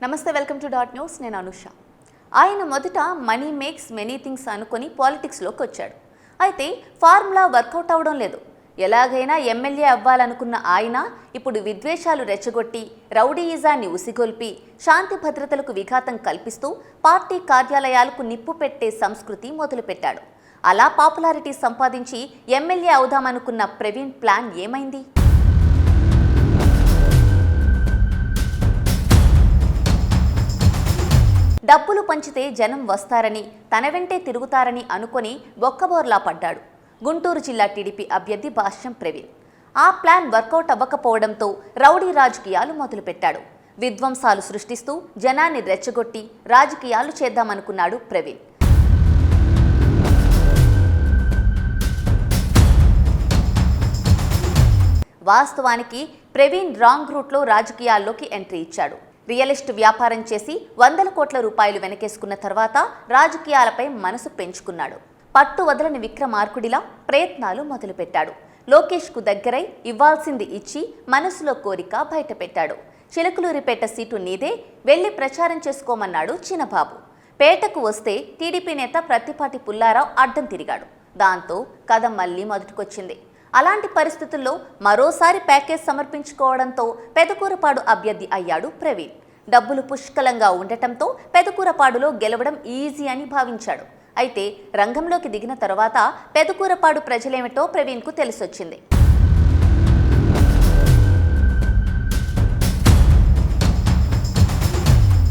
నమస్తే, welcome to dot news. నేను అనుష. ఆయన మొదట మనీ మేక్స్ మెనీ థింగ్స్ అనుకొని పాలిటిక్స్లోకి వచ్చాడు. అయితే ఫార్ములా వర్కౌట్ అవడం లేదు. ఎలాగైనా ఎమ్మెల్యే అవ్వాలనుకున్న ఆయన ఇప్పుడు విద్వేషాలు రెచ్చగొట్టి రౌడీయిజాన్ని ఉసిగొల్పి శాంతి భద్రతలకు విఘాతం కల్పిస్తూ పార్టీ కార్యాలయాలకు నిప్పు పెట్టే సంస్కృతి మొదలుపెట్టాడు. అలా పాపులారిటీ సంపాదించి ఎమ్మెల్యే అవుదామనుకున్న ప్రవీణ్ ప్లాన్ ఏమైంది? డబ్బులు పంచితే జనం వస్తారని, తన వెంటే తిరుగుతారని అనుకొని బొక్కబోర్లా పడ్డాడు గుంటూరు జిల్లా టీడీపీ అభ్యర్థి భాష్యం ప్రవీణ్. ఆ ప్లాన్ వర్కౌట్ అవ్వకపోవడంతో రౌడీ రాజకీయాలు మొదలుపెట్టాడు. విధ్వంసాలు సృష్టిస్తూ జనాన్ని రెచ్చగొట్టి రాజకీయాలు చేద్దామనుకున్నాడు ప్రవీణ్. వాస్తవానికి ప్రవీణ్ రాంగ్ రూట్లో రాజకీయాల్లోకి ఎంట్రీ ఇచ్చాడు. రియల్ ఎస్టేట్ వ్యాపారం చేసి 100 కోట్ల రూపాయలు వెనకేసుకున్న తర్వాత రాజకీయాలపై మనసు పెంచుకున్నాడు. పట్టు వదలని విక్రమార్కుడిలా ప్రయత్నాలు మొదలుపెట్టాడు. లోకేష్కు దగ్గరై ఇవ్వాల్సింది ఇచ్చి మనసులో కోరిక బయటపెట్టాడు. చిలకలూరిపేట సీటు నీదే, వెళ్లి ప్రచారం చేసుకోమన్నాడు చిన్నబాబు. పేటకు వస్తే టీడీపీ నేత ప్రత్తిపాటి పుల్లారావు అడ్డం తిరిగాడు. దాంతో కథ మళ్లీ మొదటికొచ్చింది. అలాంటి పరిస్థితుల్లో మరోసారి ప్యాకేజ్ సమర్పించుకోవడంతో పెదకూరపాడు అభ్యర్థి అయ్యాడు ప్రవీణ్. డబ్బులు పుష్కలంగా ఉండటంతో పెదకూరపాడులో గెలవడం ఈజీ అని భావించాడు. అయితే రంగంలోకి దిగిన తర్వాత పెదకూరపాడు ప్రజలేమిటో ప్రవీణ్కు తెలిసొచ్చింది.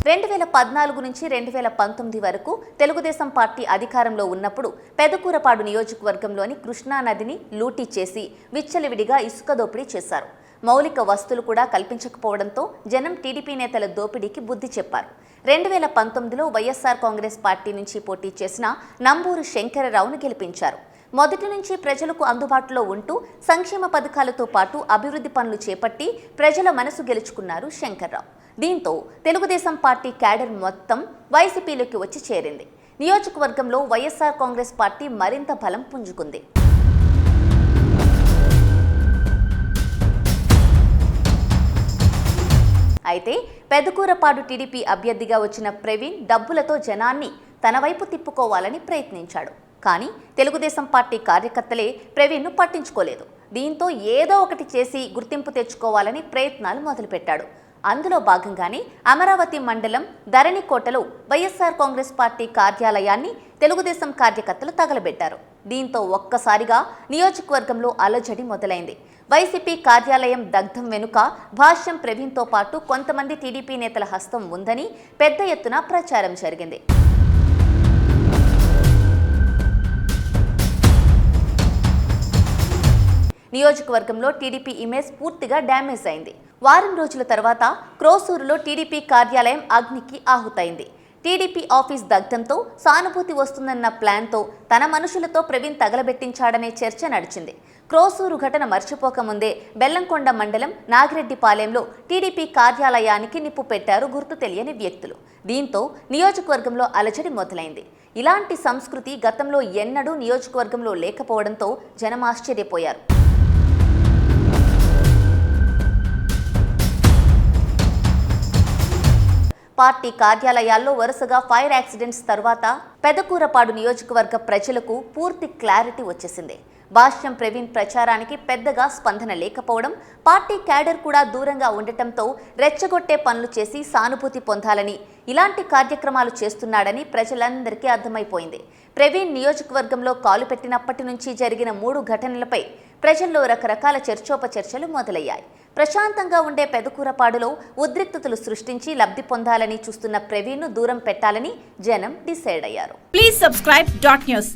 2014 నుంచి 2019 వరకు తెలుగుదేశం పార్టీ అధికారంలో ఉన్నప్పుడు పెదకూరపాడు నియోజకవర్గంలోని కృష్ణానదిని లూటీ చేసి విచ్చలవిడిగా ఇసుక దోపిడీ చేశారు. మౌలిక వస్తువులు కూడా కల్పించకపోవడంతో జనం టీడీపీ నేతల దోపిడీకి బుద్ధి చెప్పారు. 2019లో వైఎస్ఆర్ కాంగ్రెస్ పార్టీ నుంచి పోటీ చేసిన నంబూరు శంకరరావును గెలిపించారు. మొదటి నుంచి ప్రజలకు అందుబాటులో ఉంటూ సంక్షేమ పథకాలతో పాటు అభివృద్ధి పనులు చేపట్టి ప్రజల మనసు గెలుచుకున్నారు శంకర్రావు. దీంతో తెలుగుదేశం పార్టీ క్యాడర్ మొత్తం వైసీపీలోకి వచ్చి చేరింది. నియోజకవర్గంలో వైఎస్ఆర్ కాంగ్రెస్ పార్టీ మరింత బలం పుంజుకుంది. అయితే పెదకూరపాడు టీడీపీ అభ్యర్థిగా వచ్చిన ప్రవీణ్ డబ్బులతో జనాన్ని తన వైపు తిప్పుకోవాలని ప్రయత్నించాడు. కానీ తెలుగుదేశం పార్టీ కార్యకర్తలే ప్రవీణ్ను పట్టించుకోలేదు. దీంతో ఏదో ఒకటి చేసి గుర్తింపు తెచ్చుకోవాలని ప్రయత్నాలు మొదలుపెట్టాడు. అందులో భాగంగానే అమరావతి మండలం ధరణికోటలో వైఎస్ఆర్ కాంగ్రెస్ పార్టీ కార్యాలయాన్ని తెలుగుదేశం కార్యకర్తలు తగలబెట్టారు. దీంతో ఒక్కసారిగా నియోజకవర్గంలో అలజడి మొదలైంది. వైసీపీ కార్యాలయం దగ్ధం వెనుక భాష్యం ప్రవీణ్తో పాటు కొంతమంది టీడీపీ నేతల హస్తం ఉందని పెద్ద ఎత్తున ప్రచారం జరిగింది. నియోజకవర్గంలో టీడీపీ ఇమేజ్ పూర్తిగా డ్యామేజ్ అయింది. వారం రోజుల తర్వాత క్రోసూరులో టీడీపీ కార్యాలయం అగ్నికి ఆహుతైంది. టీడీపీ ఆఫీస్ దగ్ధంతో సానుభూతి వస్తుందన్న ప్లాన్తో తన మనుషులతో ప్రవీణ్ తగలబెట్టించాడనే చర్చ నడిచింది. క్రోసూరు ఘటన మర్చిపోకముందే బెల్లంకొండ మండలం నాగిరెడ్డిపాలెంలో టీడీపీ కార్యాలయానికి నిప్పు పెట్టారు గుర్తు తెలియని వ్యక్తులు. దీంతో నియోజకవర్గంలో అలజడి మొదలైంది. ఇలాంటి సంస్కృతి గతంలో ఎన్నడూ నియోజకవర్గంలో లేకపోవడంతో జనం ఆశ్చర్యపోయారు. పార్టీ కార్యాలయాల్లో వరుసగా ఫైర్ యాక్సిడెంట్స్ తర్వాత పెదకూరపాడు నియోజకవర్గ ప్రజలకు పూర్తి క్లారిటీ వచ్చేసింది. భాష్యం ప్రవీణ్ ప్రచారానికి పెద్దగా స్పందన లేకపోవడం, పార్టీ క్యాడర్ కూడా దూరంగా ఉండటంతో రెచ్చగొట్టే పనులు చేసి సానుభూతి పొందాలని, ఇలాంటి కార్యక్రమాలు చేస్తున్నాడని ప్రజలందరికీ అర్థమైపోయింది. ప్రవీణ్ నియోజకవర్గంలో కాలు పెట్టినప్పటి నుంచి జరిగిన 3 ఘటనలపై ప్రజల్లో రకరకాల చర్చోపచర్చలు మొదలయ్యాయి. ప్రశాంతంగా ఉండే పెదకూరపాడులో ఉద్రిక్తతలు సృష్టించి లబ్ధి పొందాలని చూస్తున్న ప్రవీణ్ను దూరం పెట్టాలని జనం డిసైడ్ అయ్యారు. Please subscribe dot news.